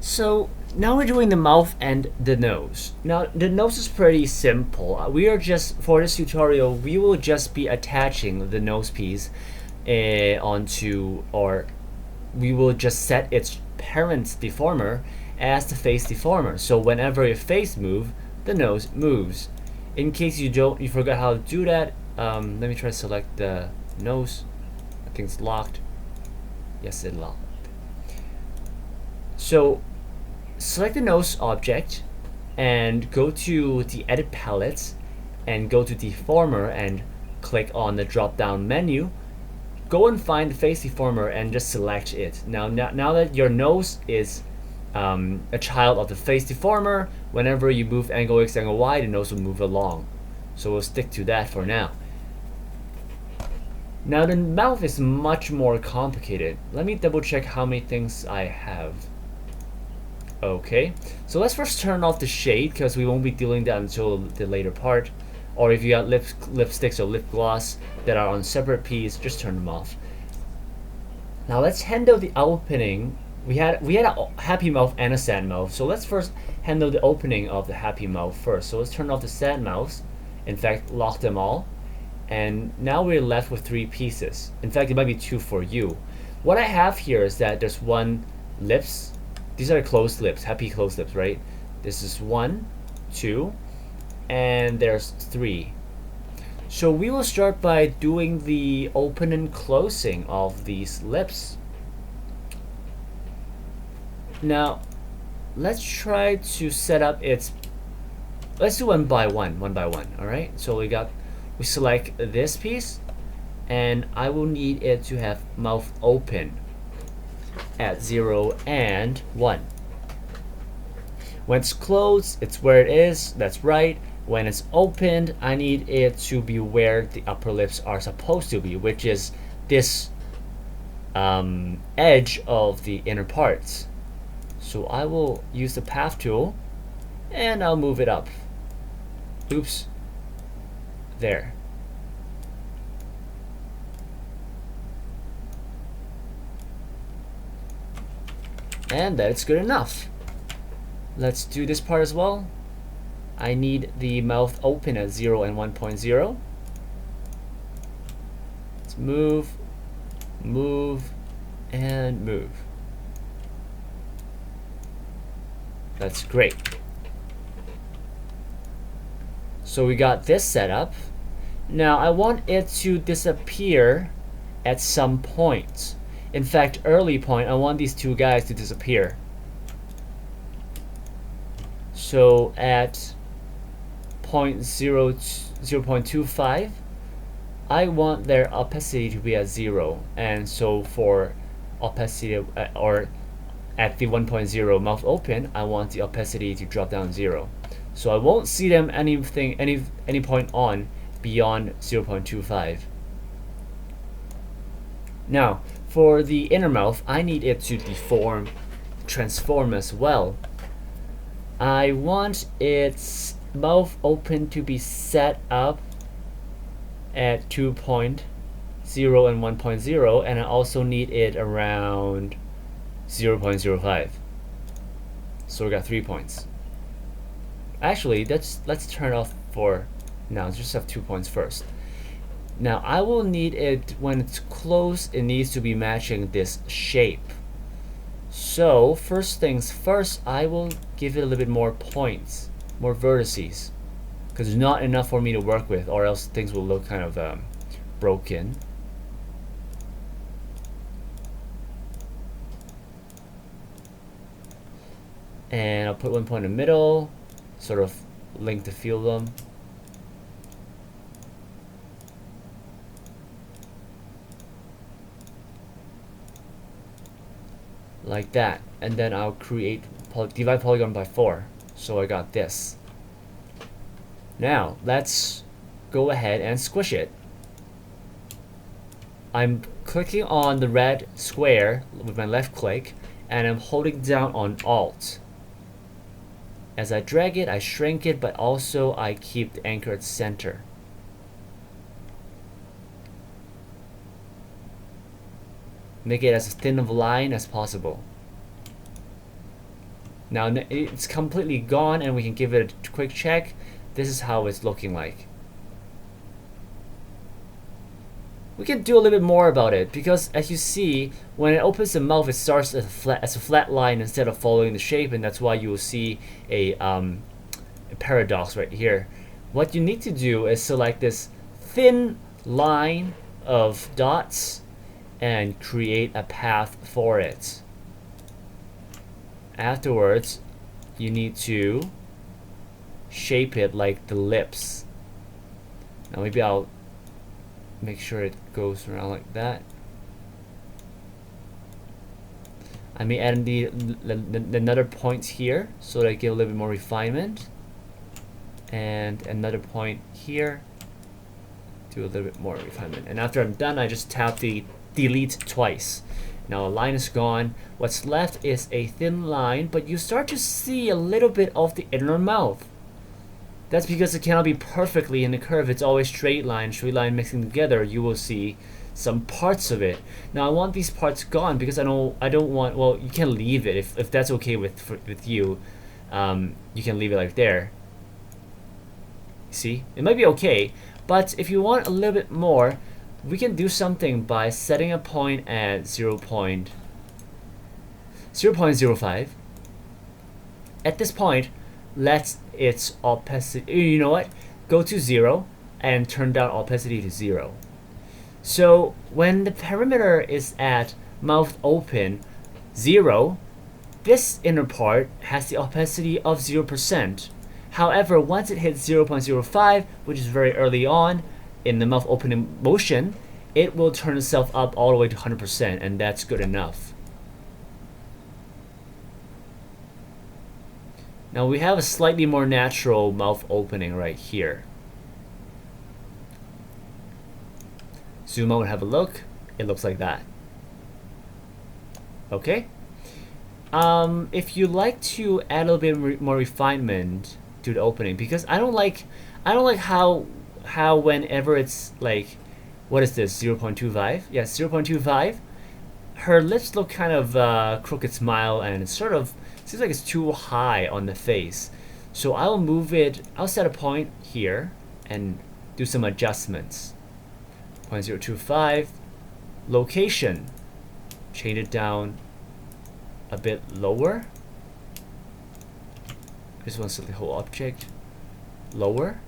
So now we're doing the mouth and the nose. Now the nose is pretty simple. We are just, for this tutorial, we will just be attaching the nose piece onto, or we will just set its parent deformer as the face deformer. So whenever your face moves, the nose moves. In case you forgot how to do that, let me try to select the nose. I think it's locked. Yes, it's locked. So select the nose object and go to the edit palette and go to deformer and click on the drop down menu. Go and find the face deformer and just select it. Now that your nose is a child of the face deformer, whenever you move angle X, angle Y, the nose will move along. So we'll stick to that for now. Now the mouth is much more complicated. Let me double check how many things I have. Okay, so let's first turn off the shade because we won't be dealing that until the later part. Or if you got lipsticks or lip gloss that are on separate piece, just turn them off. Now let's handle the opening. We had a happy mouth and a sad mouth, so let's first handle the opening of the happy mouth first. So let's turn off the sad mouth. In fact, lock them all. And now we're left with 3 pieces. In fact, it might be 2 for you. What I have here is that there's 1 lips. These are closed lips, happy closed lips, right? This is 1, 2, and there's 3. So we will start by doing the open and closing of these lips. Now, let's try to set up its. Let's do one by one. All right. So we select this piece, and I will need it to have mouth open at 0 and 1. When it's closed, it's where it is. That's right. When it's opened, I need it to be where the upper lips are supposed to be, which is this edge of the inner parts. So I will use the path tool and I'll move it up. Oops. There. And that's good enough. Let's do this part as well. I need the mouth open at 0 and 1.0. Let's move, and move. That's great. So we got this set up. Now I want it to disappear at some point. In fact, early point, I want these 2 guys to disappear. So at 0.25, I want their opacity to be at 0. And so for opacity, or at the 1.0 mouth open, I want the opacity to drop down 0. So I won't see them any point on beyond 0.25. Now, for the inner mouth, I need it to transform as well. I want its mouth open to be set up at 2.0 and 1.0, and I also need it around 0.05. So we got 3 points. Actually, let's turn off for now. Let's just have 2 points first. Now I will need it when it's close. It needs to be matching this shape. So first things first, I will give it a little bit more points, more vertices, because there's not enough for me to work with, or else things will look kind of broken. And I'll put 1 point in the middle, sort of link the few of them. Like that, and then I'll divide polygon by 4. So I got this. Now let's go ahead and squish it. I'm clicking on the red square with my left click, and I'm holding down on Alt. As I drag it, I shrink it, but also I keep the anchor at center. Make it as thin of a line as possible. Now it's completely gone, and we can give it a quick check. This is how it's looking like. We can do a little bit more about it, because as you see, when it opens the mouth, it starts as a flat line instead of following the shape, and that's why you will see a paradox right here. What you need to do is select this thin line of dots and create a path for it. Afterwards, you need to shape it like the lips. Now maybe I'll make sure it goes around like that. I may add the another point here so that I get a little bit more refinement, and another point here, do a little bit more refinement. And after I'm done, I just tap the delete twice. Now a line is gone. What's left is a thin line, but you start to see a little bit of the inner mouth. That's because it cannot be perfectly in the curve. It's always straight line mixing together. You will see some parts of it. Now I want these parts gone because I don't want, well, you can leave it if that's okay with you. You can leave it like there. See, it might be okay, but if you want a little bit more, we can do something by setting a point at 0.05. At this point, let its opacity, you know what, go to 0 and turn down opacity to 0. So when the perimeter is at mouth open 0, this inner part has the opacity of 0%. However, once it hits 0.05, which is very early on in the mouth opening motion, it will turn itself up all the way to 100%, and that's good enough. Now we have a slightly more natural mouth opening right here. Zoom out and have a look. It looks like that. Okay. If you like to add a little bit more refinement to the opening, because I don't like how whenever it's like, what is this, 0.25? Yeah, 0.25. Her lips look kind of crooked smile, and it sort of seems like it's too high on the face. So I'll move it, I'll set a point here and do some adjustments. 0.025, location, change it down a bit lower. I just want to select the whole object, lower.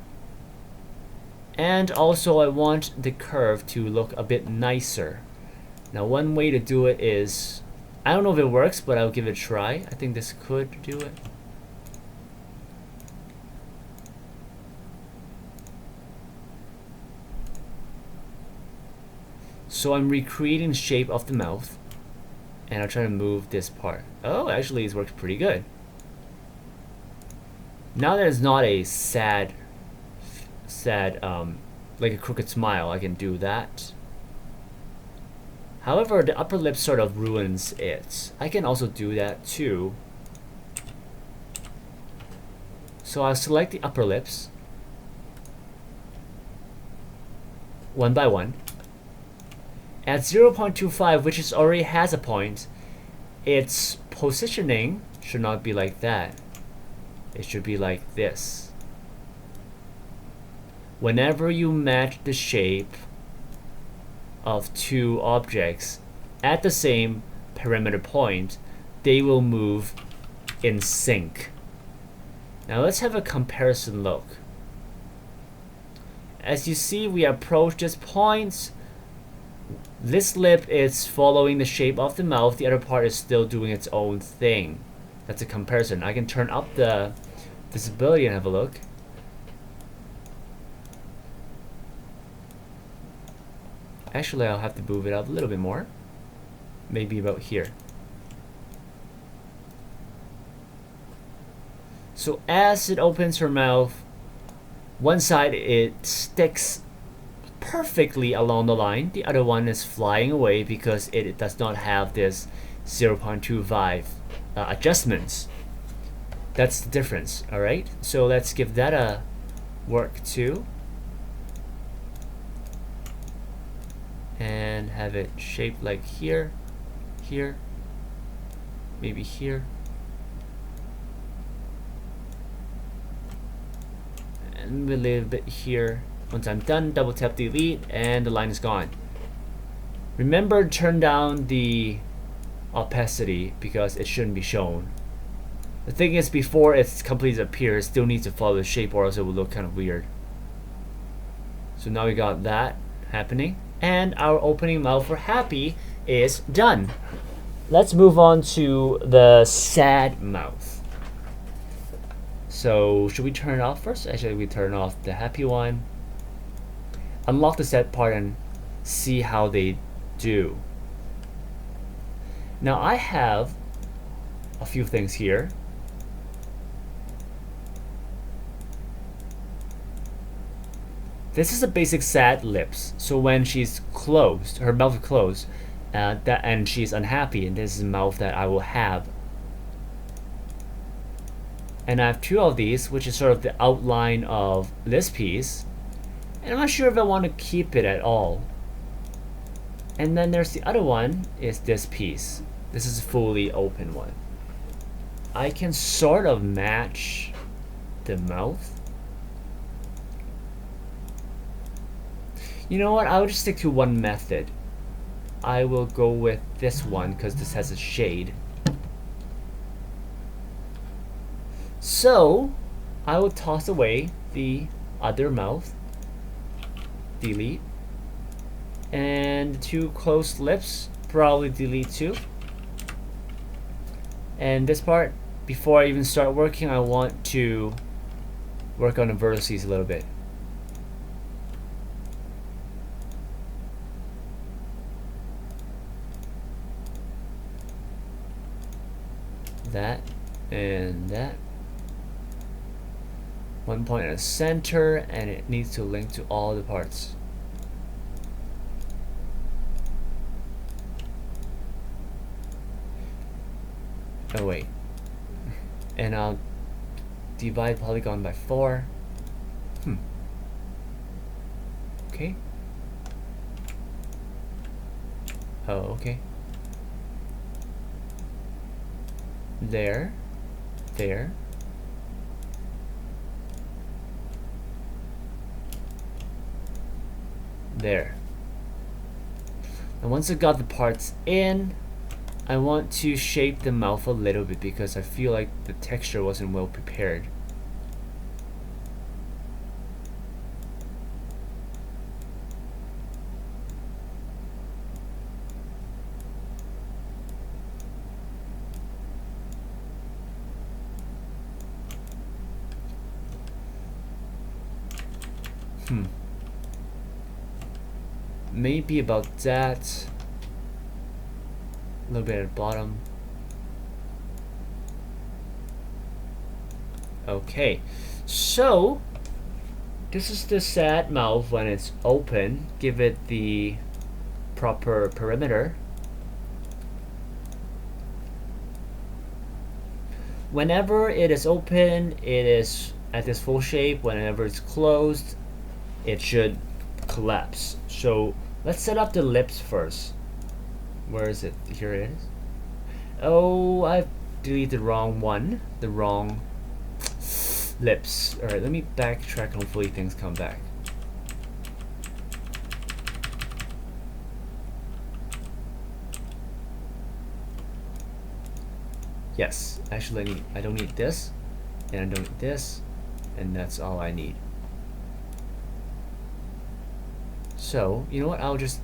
And also I want the curve to look a bit nicer. Now one way to do it is, I don't know if it works, but I'll give it a try. I think this could do it. So I'm recreating the shape of the mouth, and I'll try to move this part. Oh, actually it's worked pretty good. Now that it's not a sad, like a crooked smile, I can do that. However, the upper lip sort of ruins it. I can also do that too. So I'll select the upper lips one by one. At 0.25, which is already has a point, its positioning should not be like that. It should be like this. Whenever you match the shape of two objects at the same perimeter point, they will move in sync. Now let's have a comparison look. As you see, we approach this point. This lip is following the shape of the mouth, the other part is still doing its own thing. That's a comparison. I can turn up the visibility and have a look. Actually, I'll have to move it up a little bit more. Maybe about here. So as it opens her mouth, one side it sticks perfectly along the line. The other one is flying away because it does not have this 0.25 adjustments. That's the difference, alright? So let's give that a work too. And have it shaped like here, here, maybe here. and a little bit here. Once I'm done, double tap delete and the line is gone. Remember, turn down the opacity because it shouldn't be shown. The thing is, before it completely appears, it still needs to follow the shape or else it will look kind of weird. So now we got that happening, and our opening mouth for happy is done. Let's move on to the sad mouth. So should we turn it off first? Actually, we turn off the happy one. Unlock the sad part and see how they do. Now I have a few things here. This is a basic sad lips. So when she's closed, her mouth is closed, and she's unhappy, and this is the mouth that I will have. And I have two of these, which is sort of the outline of this piece. And I'm not sure if I want to keep it at all. And then there's the other one, is this piece. This is a fully open one. I can sort of match the mouth. You know what, I will just stick to one method. I will go with this one because this has a shade. So, I will toss away the other mouth. Delete. And the two closed lips, probably delete too. And this part, before I even start working, I want to work on the vertices a little bit. That and that. One point at the center, and it needs to link to all the parts. Oh wait. And I'll divide polygon by 4. Okay. Oh, okay. There. There. There. And once I got the parts in, I want to shape the mouth a little bit because I feel like the texture wasn't well prepared. Maybe about that. A little bit at the bottom. Okay, so this is the sad mouth when it's open. Give it the proper perimeter. Whenever it is open, it is at this full shape. Whenever it's closed, it should collapse. So let's set up the lips first. Where is it? Here it is. Oh, I've deleted the wrong one. The wrong lips. Alright, let me backtrack. Hopefully things come back. Yes, actually I don't need this, and I don't need this, and that's all I need. So, you know what, I'll just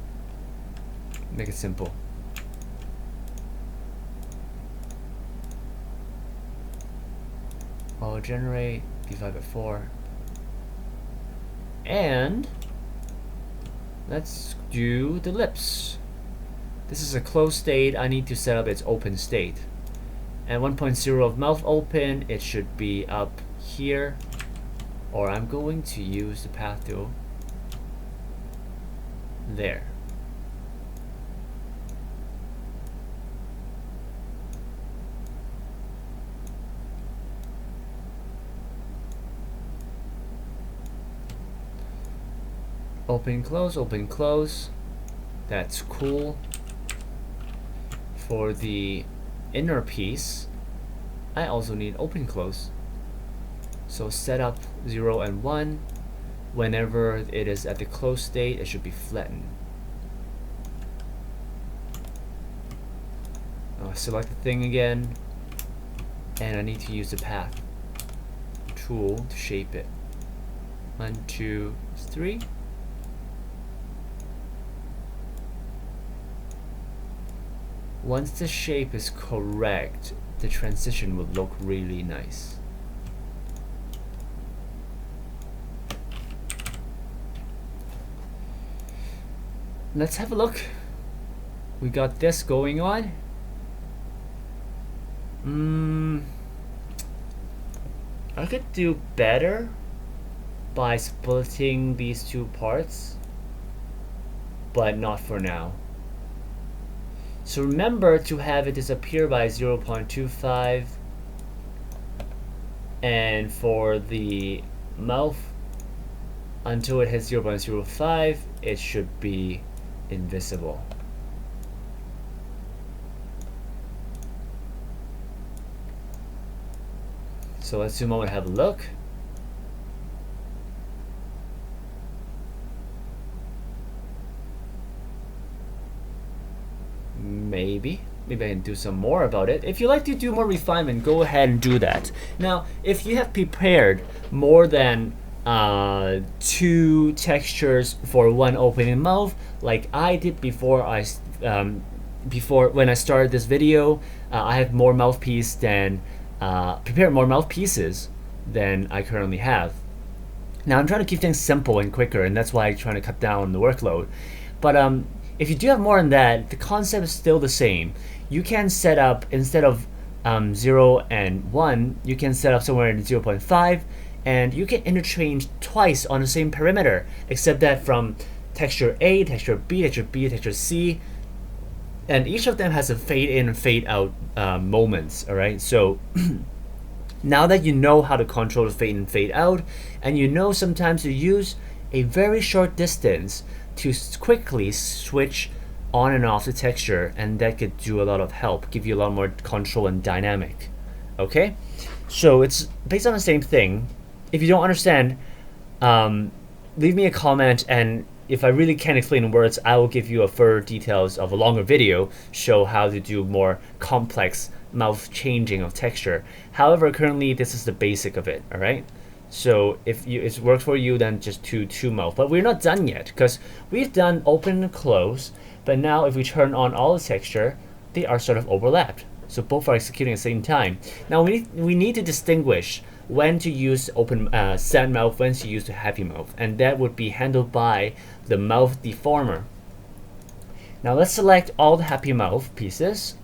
make it simple. I'll generate, divide by 4. And let's do the lips. This is a closed state. I need to set up its open state. And 1.0 of mouth open, it should be up here. Or I'm going to use the path tool. There. Open, close, open, close. That's cool. For the inner piece, I also need open, close. So set up 0 and 1. Whenever it is at the close state, it should be flattened. Select the thing again, and I need to use the path tool to shape it. 1, 2, 3. Once the shape is correct, the transition will look really nice. Let's have a look. We got this going on. I could do better by splitting these two parts, but not for now. So remember to have it disappear by 0.25, and for the mouth, until it hits 0.05, it should be invisible. So let's zoom out and have a look. Maybe I can do some more about it. If you like to do more refinement, go ahead and do that. Now, if you have prepared more than 2 textures for one opening mouth, like I did before when I started this video, I have more mouthpiece than prepared more mouthpieces than I currently have. Now I'm trying to keep things simple and quicker, and that's why I'm trying to cut down the workload. But if you do have more than that, the concept is still the same. You can set up, instead of 0 and 1, you can set up somewhere in 0.5, and you can interchange twice on the same perimeter, except that from texture A, texture B, texture B, texture C, and each of them has a fade in and fade out moments. All right, so now that you know how to control the fade in and fade out, and you know sometimes to use a very short distance to quickly switch on and off the texture, and that could do a lot of help, give you a lot more control and dynamic. Okay, so it's based on the same thing. If you don't understand, leave me a comment, and if I really can't explain in words, I will give you a further details of a longer video, show how to do more complex mouth changing of texture. However, currently this is the basic of it. All right, so if it's worked for you, then just do 2 mouth. But we're not done yet, because we've done open and close, but now if we turn on all the texture, they are sort of overlapped, so both are executing at the same time. Now we need to distinguish when to use open sad mouth, when to use the happy mouth, and that would be handled by the mouth deformer. Now let's select all the happy mouth pieces,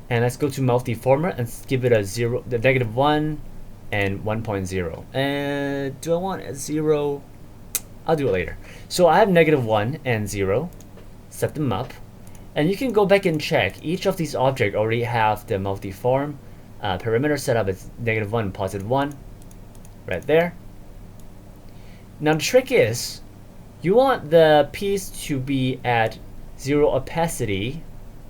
and let's go to mouth deformer and give it a 0, the -1 and 1.0. And do I want a 0? I'll do it later. So I have -1 and 0. Set them up, and you can go back and check. Each of these objects already have the mouth deform perimeter set up as -1 and +1 right there. Now the trick is, you want the piece to be at 0 opacity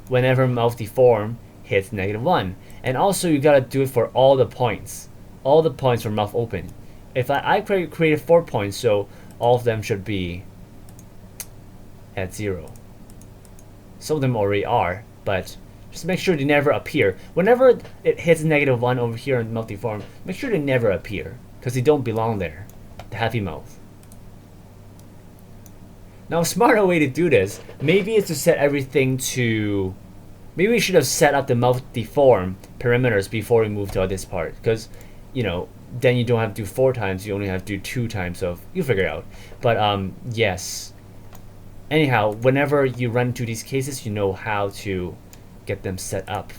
whenever mouth deform hits -1, and also you gotta do it for all the points for mouth open. If I created 4 points, so all of them should be at 0. Some of them already are, but just make sure they never appear. Whenever it hits -1 over here in mouth deform, make sure they never appear, because they don't belong there, the happy mouth. Now a smarter way to do this, maybe is to set everything to, maybe we should have set up the mouth deform perimeters before we move to this part, because then you don't have to do 4 times, you only have to do 2 times, so you figure it out. But yes, anyhow, whenever you run into these cases, you know how to get them set up.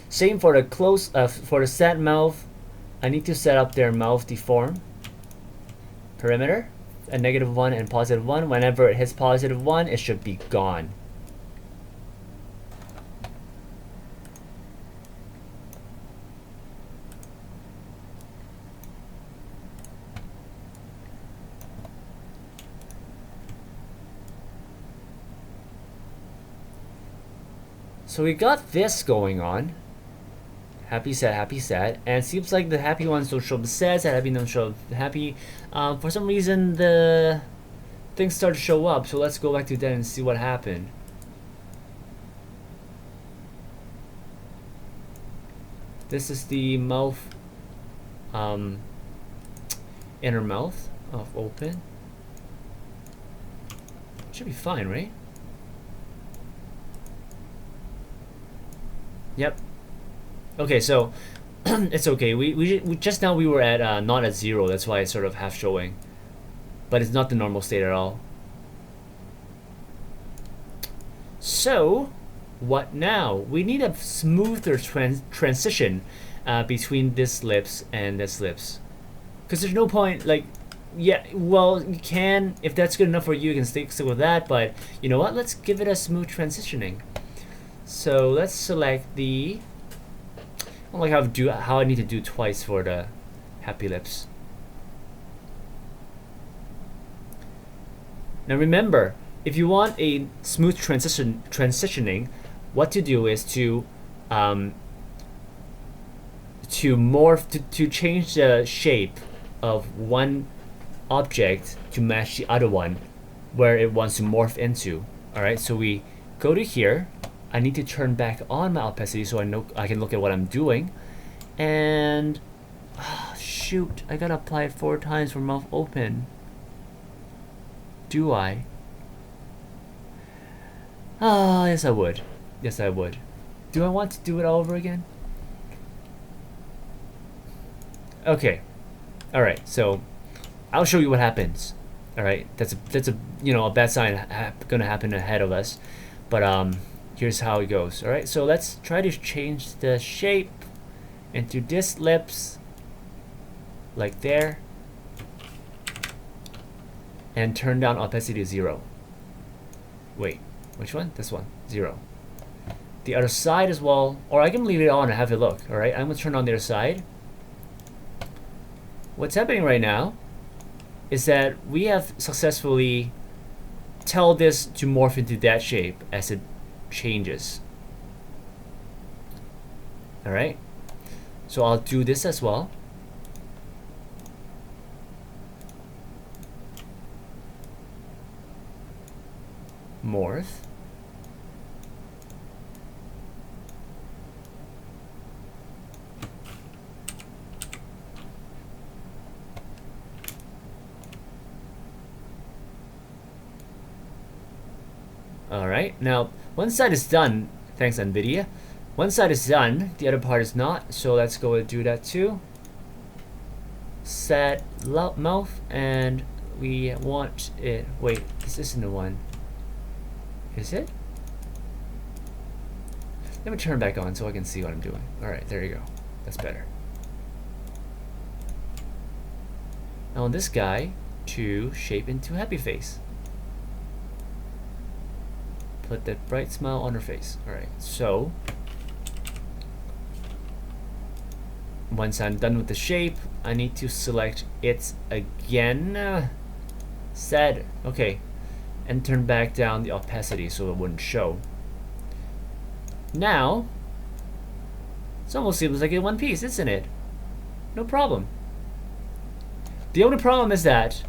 Same for the close, for the sad mouth. I need to set up their mouth deform perimeter, a -1 and +1. Whenever it hits +1, it should be gone. So we got this going on. Happy, sad, and it seems like the happy ones don't show up sad happy don't show up happy. For some reason the things start to show up, so let's go back to that and see what happened. This is the mouth, inner mouth of open. Should be fine, right? Yep. Okay, so it's okay. We just now we were at not at 0. That's why it's sort of half showing, but it's not the normal state at all. So what now? We need a smoother transition between this lips and this lips, because there's no point, like, yeah, well, you can, if that's good enough for you, you can stick with that, but you know what, let's give it a smooth transitioning. So let's select the, I don't like how I need to do twice for the happy lips. Now remember, if you want a smooth transitioning, what to do is to morph, to change the shape of one object to match the other one where it wants to morph into. Alright, so we go to here. I need to turn back on my opacity so I know I can look at what I'm doing. And shoot, I gotta apply it 4 times for mouth open. Do I? Yes I would. Yes I would. Do I want to do it all over again? Okay. Alright, so I'll show you what happens. Alright, that's a you know, a bad sign gonna happen ahead of us. But here's how it goes. Alright, so let's try to change the shape into this lips, like there, and turn down opacity to 0. Wait, which one? This one, 0. The other side as well, or I can leave it on and have a look. Alright, I'm gonna turn on the other side. What's happening right now is that we have successfully tell this to morph into that shape as it changes. Alright, so I'll do this as well. Morph. Alright, now one side is done, thanks NVIDIA. One side is done, the other part is not, so let's go and do that too. Set mouth, and we want it, wait, this isn't the one. Is it? Let me turn back on so I can see what I'm doing. Alright, there you go. That's better. I want this guy to shape into happy face. Put that bright smile on her face. Alright, so once I'm done with the shape, I need to select it again. Set, okay, and turn back down the opacity so it wouldn't show. Now, it almost seems like in one piece, isn't it? No problem. The only problem is that,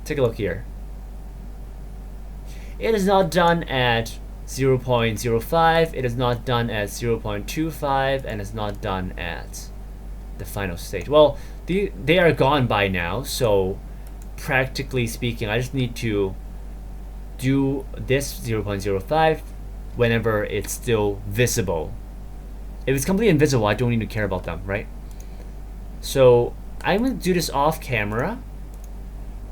take a look here. It is not done at 0.05, it is not done at 0.25, and it's not done at the final stage. Well, they are gone by now, so practically speaking, I just need to do this 0.05 whenever it's still visible. If it's completely invisible, I don't need to care about them, right? So I'm going to do this off camera,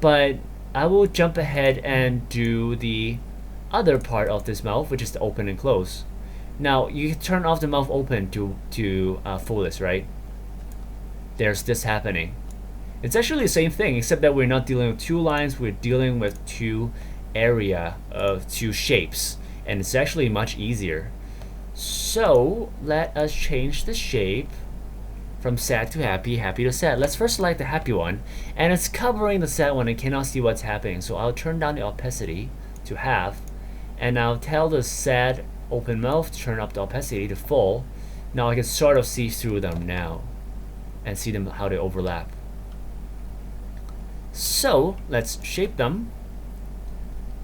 but I will jump ahead and do the other part of this mouth, which is the open and close. Now you turn off the mouth open to fullest, right? There's this happening. It's actually the same thing, except that we're not dealing with 2 lines, we're dealing with 2 shapes, and it's actually much easier. So let us change the shape from sad to happy, happy to sad. Let's first select the happy one, and it's covering the sad one and cannot see what's happening. So I'll turn down the opacity to half, and I'll tell the sad open mouth, turn up the opacity to full. Now I can sort of see through them now and see them how they overlap. So let's shape them.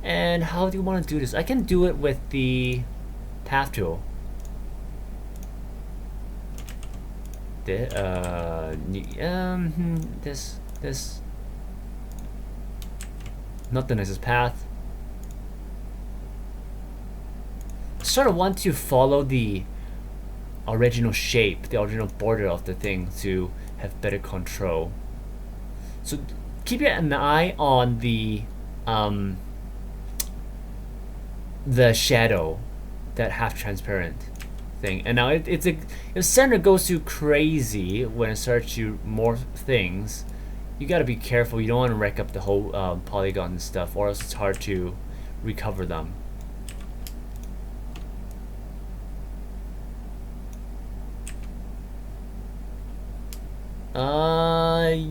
And how do you want to do this? I can do it with the path tool. This. Not the nicest path. Sort of want to follow the original shape, the original border of the thing to have better control. So keep an eye on the shadow, that half transparent thing. And now if the center goes too crazy when it starts to morph things, you gotta be careful. You don't want to wreck up the whole polygon and stuff, or else it's hard to recover them.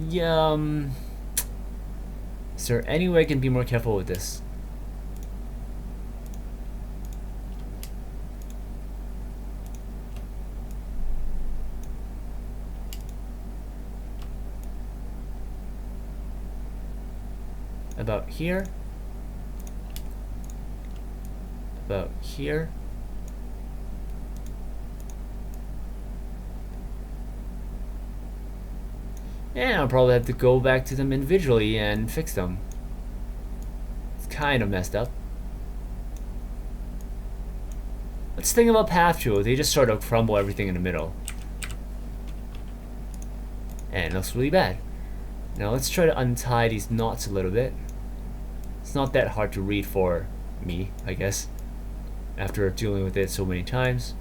Yeah. Is there any way I can be more careful with this? About here. About here. And I'll probably have to go back to them individually and fix them. It's kind of messed up. Let's think about path tool. They just sort of crumble everything in the middle. And it looks really bad. Now let's try to untie these knots a little bit. It's not that hard to read for me, I guess, after dealing with it so many times.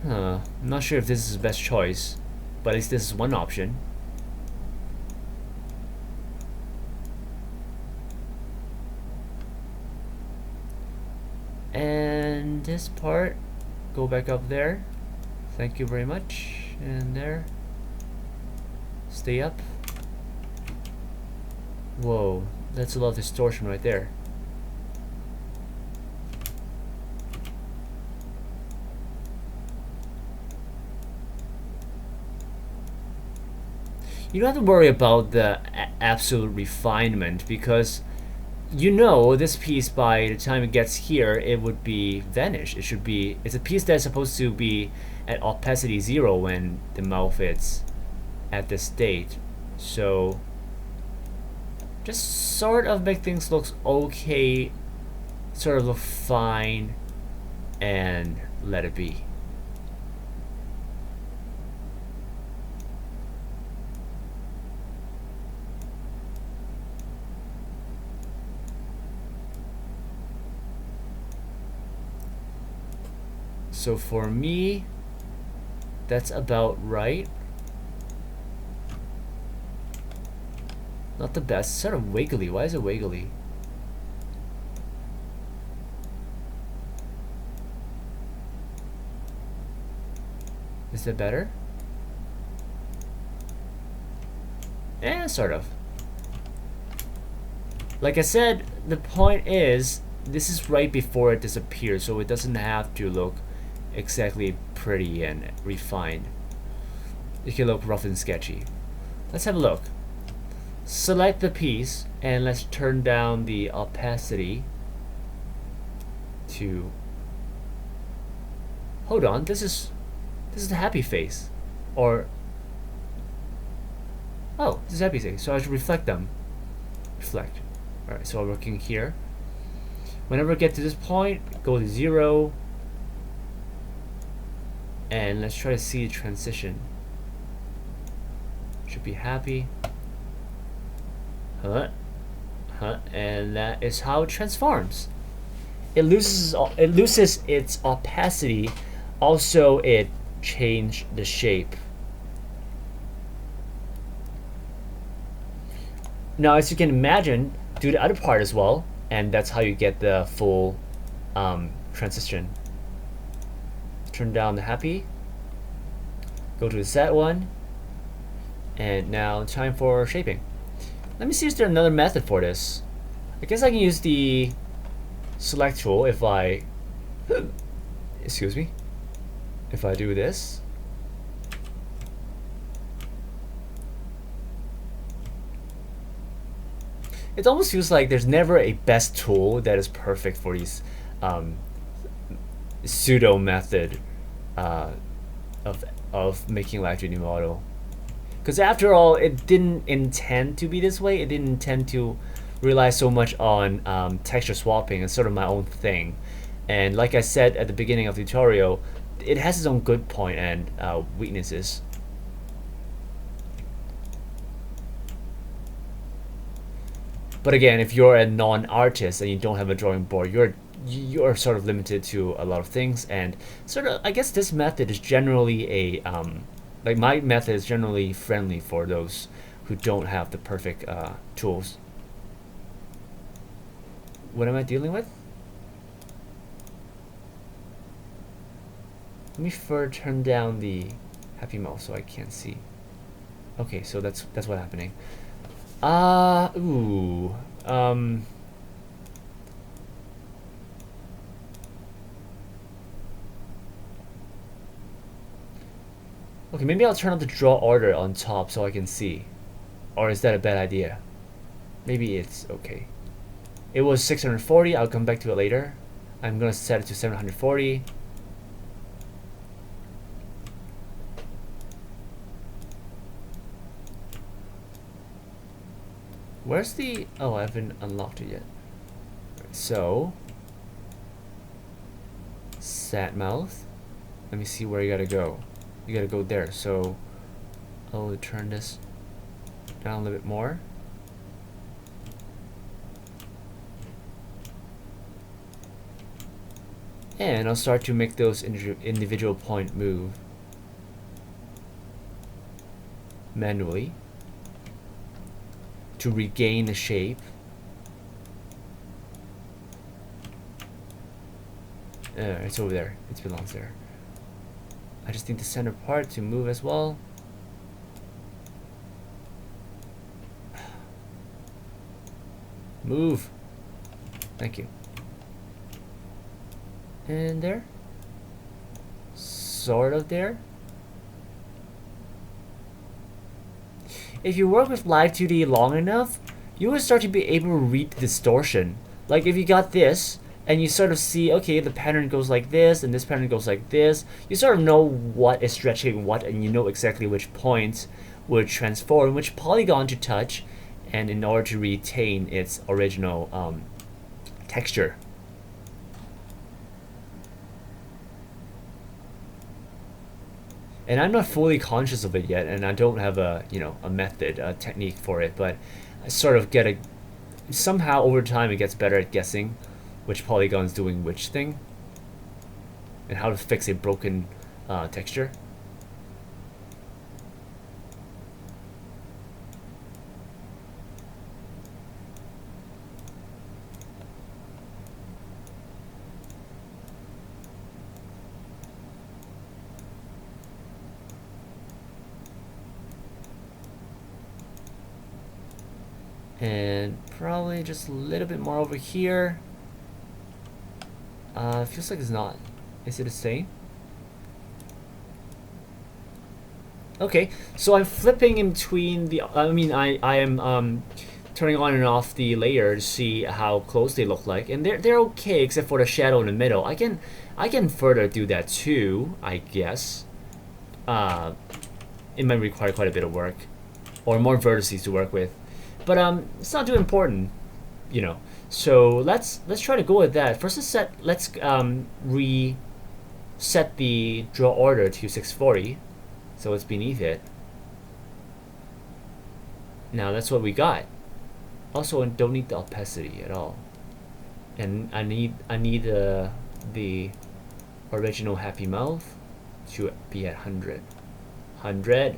I'm not sure if this is the best choice, but at least this is one option. And this part, go back up there. Thank you very much. And there. Stay up. Whoa, that's a lot of distortion right there. You don't have to worry about the absolute refinement, because you know this piece, by the time it gets here, it would be vanished. It's a piece that's supposed to be at opacity 0 when the mouth is at this state. So just sort of make things look okay, sort of look fine, and let it be. So for me, that's about right. Not the best. Sort of wiggly. Why is it wiggly? Is that better? Sort of. Like I said, the point is, this is right before it disappears, so it doesn't have to look exactly pretty and refined. It can look rough and sketchy. Let's have a look. Select the piece and let's turn down the opacity to, hold on, this is the happy face, or oh, this is happy face, so I should reflect them. Reflect. Alright, so I'm working here. Whenever I get to this point, go to 0. And let's try to see the transition. Should be happy. And that is how it transforms. It loses its opacity. Also, it changed the shape. Now, as you can imagine, do the other part as well, and that's how you get the full transition. Turn down the happy, go to the set one, and now time for shaping. Let me see, is there another method for this? I guess I can use the select tool if I excuse me, if I do this. It almost feels like there's never a best tool that is perfect for these pseudo method of making Live2D model. Because after all, it didn't intend to be this way. It didn't intend to rely so much on texture swapping. It's sort of my own thing. And like I said at the beginning of the tutorial, it has its own good point and weaknesses. But again, if you're a non-artist and you don't have a drawing board, you're sort of limited to a lot of things. And sort of, I guess this method is generally a like my method is generally friendly for those who don't have the perfect tools. What am I dealing with? Let me first turn down the happy mouse so I can't see. Okay, so that's what's happening. Ooh. Okay, maybe I'll turn on the draw order on top so I can see. Or is that a bad idea? Maybe it's okay. It was 640, I'll come back to it later. I'm gonna set it to 740. Where's the... oh, I haven't unlocked it yet. So... sat mouth. Let me see where you gotta go. You gotta go there. So... I'll turn this down a little bit more. And I'll start to make those individual point move manually to regain the shape. It's over there. It belongs there. I just need the center part to move as well. Move. Thank you. And there. Sort of there. If you work with Live2D long enough, you will start to be able to read the distortion. Like if you got this, and you sort of see, okay, the pattern goes like this, and this pattern goes like this, you sort of know what is stretching what, and you know exactly which points would transform, which polygon to touch, and in order to retain its original texture. And I'm not fully conscious of it yet, and I don't have a a method, a technique for it, but I sort of get a somehow over time it gets better at guessing which polygon is doing which thing and how to fix a broken texture. And probably just a little bit more over here. Feels like it's not. Is it the same? Okay, so I'm flipping in between the. I mean, I am turning on and off the layer to see how close they look like, and they're okay except for the shadow in the middle. I can further do that too, I guess. It might require quite a bit of work, or more vertices to work with. But it's not too important, you know. So let's try to go with that. First, let's reset the draw order to 640, so it's beneath it. Now that's what we got. Also, I don't need the opacity at all, and I need the original happy mouth to be at 100. 100.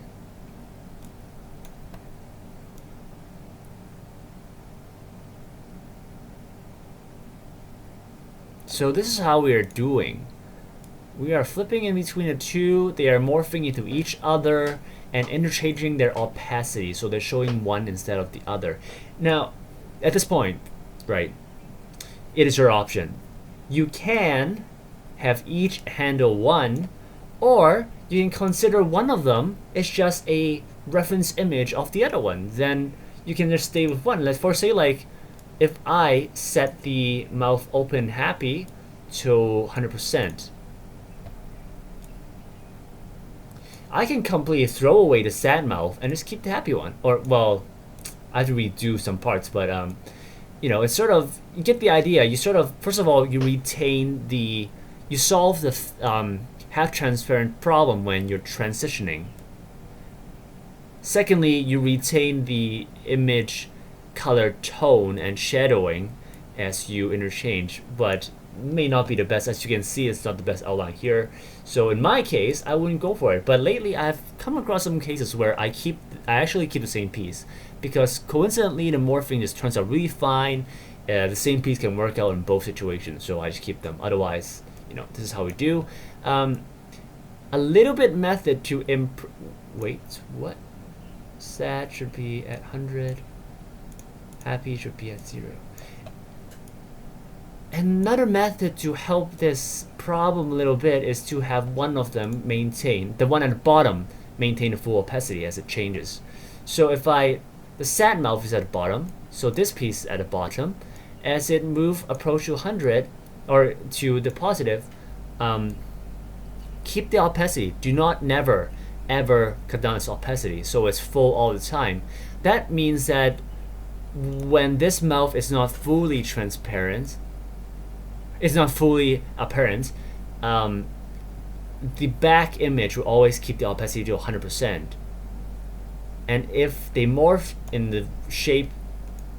So this is how we are doing. We are flipping in between the two. They are morphing into each other, and interchanging their opacity, so they're showing one instead of the other. Now, at this point, right, it is your option. You can have each handle one, or you can consider one of them is just a reference image of the other one. Then you can just stay with one. Let's for say, like, if I set the mouth open happy to 100%, I can completely throw away the sad mouth and just keep the happy one. Or, well, I have to redo some parts, but you know, it's sort of, you get the idea. You sort of, first of all, you retain the, you solve the half transparent problem when you're transitioning. Secondly, you retain the image color tone and shadowing as you interchange, but may not be the best. As you can see, it's not the best outline here. So in my case, I wouldn't go for it. But lately, I've come across some cases where I actually keep the same piece, because coincidentally, the morphing just turns out really fine. The same piece can work out in both situations, so I just keep them. Otherwise, you know, this is how we do. A little bit method to wait, what? Sad should be at 100. Happy should be at 0. Another method to help this problem a little bit is to have one of them maintain, the one at the bottom, maintain the full opacity as it changes. So if the sad mouth is at the bottom, so this piece at the bottom, as it approach to 100, or to the positive, keep the opacity. Do not never, ever cut down its opacity, so it's full all the time. That means that when this mouth is not fully transparent, it's not fully apparent, the back image will always keep the opacity to 100%. And if they morph in the shape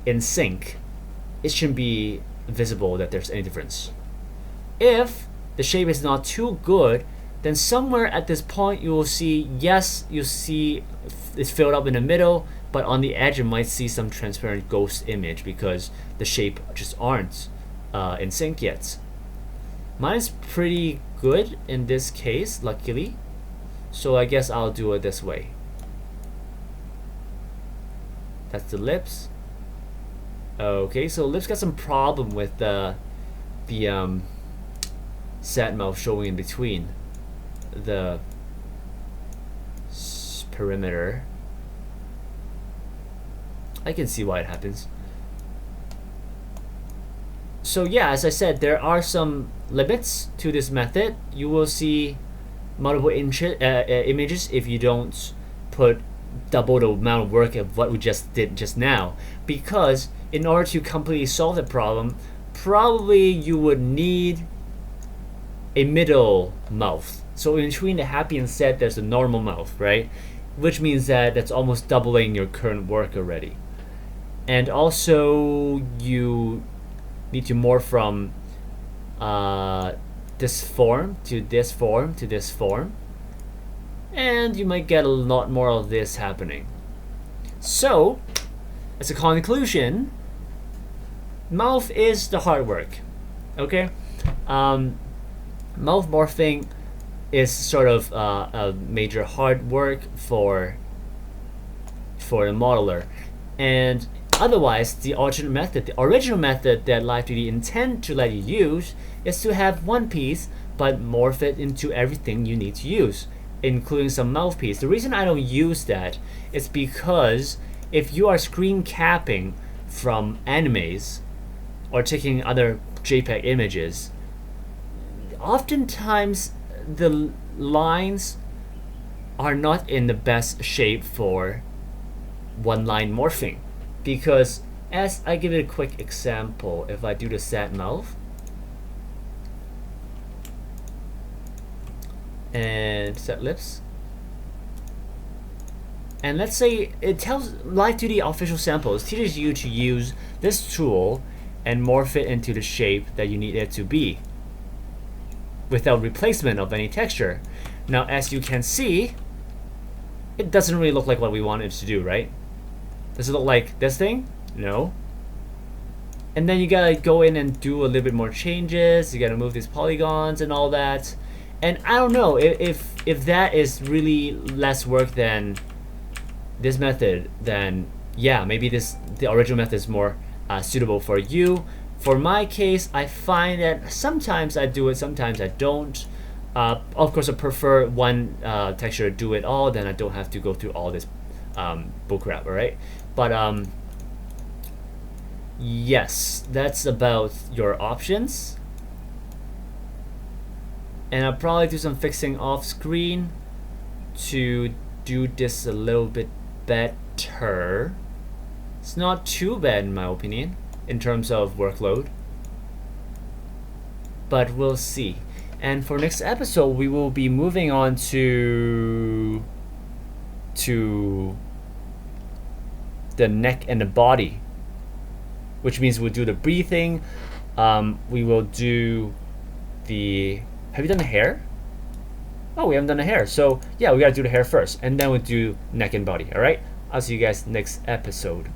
in sync, it shouldn't be visible that there's any difference. If the shape is not too good, then somewhere at this point you will see, yes, you see it's filled up in the middle, but on the edge you might see some transparent ghost image because the shape just aren't in sync yet. Mine's pretty good in this case, luckily, so I guess I'll do it this way. That's the lips. Okay, so lips got some problem with the sad mouth showing in between the perimeter. I can see why it happens. So yeah, as I said, there are some limits to this method. You will see multiple images if you don't put double the amount of work of what we just did just now, because in order to completely solve the problem, probably you would need a middle mouth. So in between the happy and sad, there's a normal mouth, right? Which means that that's almost doubling your current work already. And also you need to morph from this form to this form to this form, and you might get a lot more of this happening. So as a conclusion, mouth is the hard work. Okay, mouth morphing is sort of a major hard work for the modeler, and otherwise the alternate method, the original method that Live2D intend to let you use, is to have one piece but morph it into everything you need to use, including some mouthpiece. The reason I don't use that is because if you are screen capping from animes or taking other JPEG images, oftentimes the lines are not in the best shape for one line morphing, because as I give it a quick example, if I do the sad mouth and set lips, and let's say it tells Live2D official samples teaches you to use this tool and morph it into the shape that you need it to be without replacement of any texture. Now as you can see, it doesn't really look like what we wanted it to do, right? Does it look like this thing? No. And then you gotta go in and do a little bit more changes. You gotta move these polygons and all that. And I don't know if that is really less work than this method, then yeah, maybe the original method is more suitable for you. For my case, I find that sometimes I do it, sometimes I don't. Of course, I prefer one texture to do it all, then I don't have to go through all this bullcrap, alright? But yes, that's about your options. And I'll probably do some fixing off screen to do this a little bit better. It's not too bad in my opinion in terms of workload, but we'll see. And for next episode, we will be moving on to the neck and the body, which means we'll do the breathing. We will do the. Have you done the hair? Oh, we haven't done the hair. So yeah, we gotta do the hair first, and then we'll do neck and body. All right. I'll see you guys next episode.